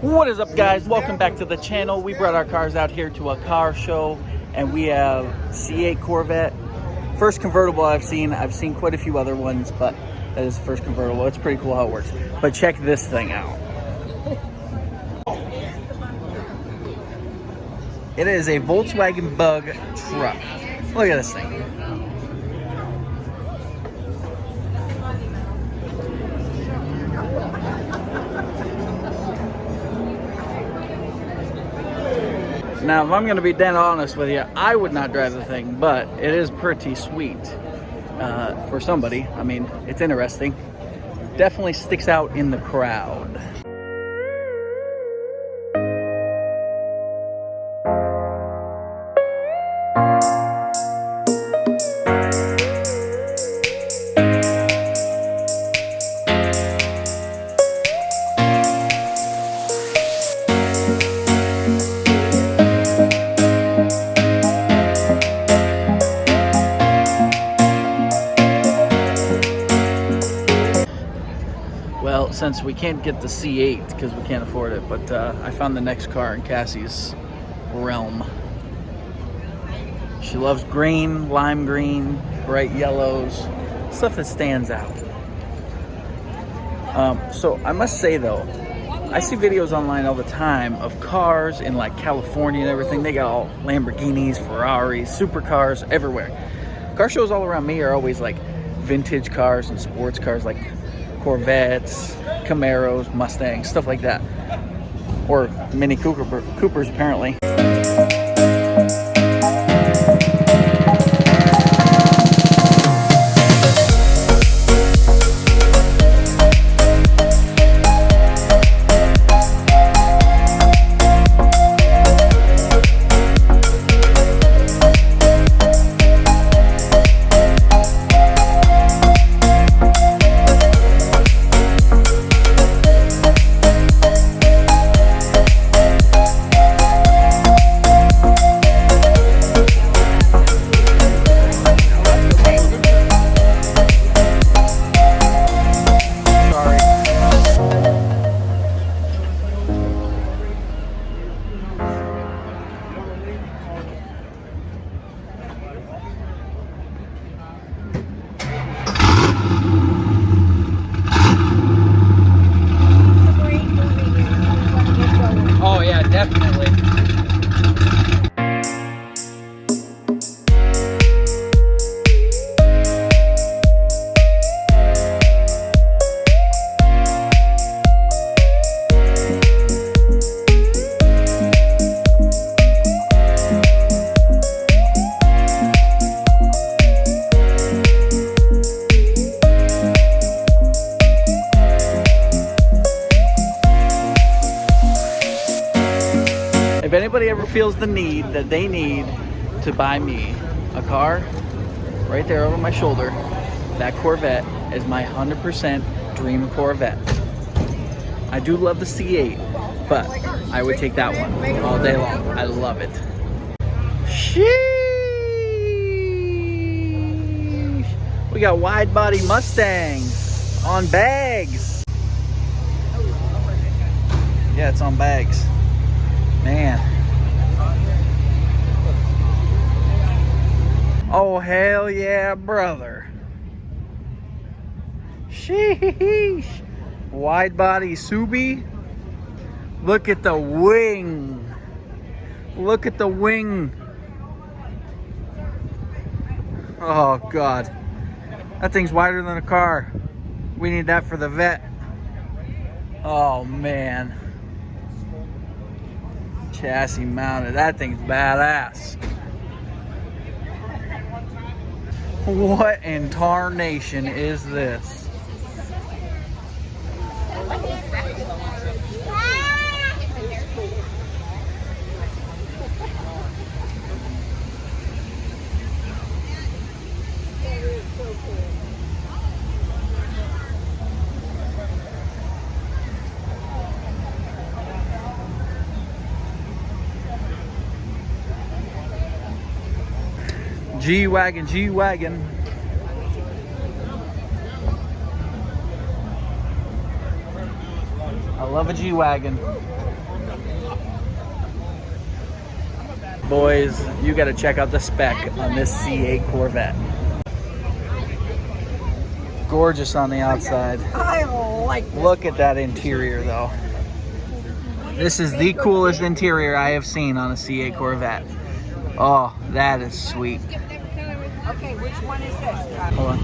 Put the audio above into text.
What is up, guys? Welcome back to the channel. We brought our cars out here to a car show, and we have C8 Corvette. First convertible I've seen. I've seen quite a few other ones, but that is the first convertible. It's pretty cool how it works. But check this thing out. It is a Volkswagen Bug truck. Look at this thing. Now, if I'm going to be dead honest with you, I would not drive the thing, but it is pretty sweet for somebody. I mean, it's interesting. Definitely sticks out in the crowd. Well, since we can't get the C8 because we can't afford it, but I found the next car in Cassie's realm. She loves green, lime green, bright yellows, stuff that stands out. So I must say though, I see videos online all the time of cars in like California and everything. They got all Lamborghinis, Ferraris, supercars everywhere. Car shows all around me are always like vintage cars and sports cars, like Corvettes, Camaros, Mustangs, stuff like that. Or Mini Coopers, apparently. Oh yeah, definitely. If anybody ever feels the need that they need to buy me a car, right there over my shoulder, that Corvette is my 100% dream Corvette. I do love the C8, but I would take that one all day long. I love it. Sheesh! We got wide body Mustangs on bags. Yeah, it's on bags. Man. Oh, hell yeah, brother. Sheesh. Wide body Subi. Look at the wing. Look at the wing. Oh, God. That thing's wider than a car. We need that for the vet. Oh, man. Chassis mounted. That thing's badass. What in tarnation is this? G-Wagon, G-Wagon. I love a G-Wagon. boys, you got to check out the spec on this C8 Corvette. Gorgeous on the outside. I like this. Look at that interior, though. This is the coolest interior I have seen on a C8 Corvette. Oh, that is sweet. Okay, which one is this? Hold on.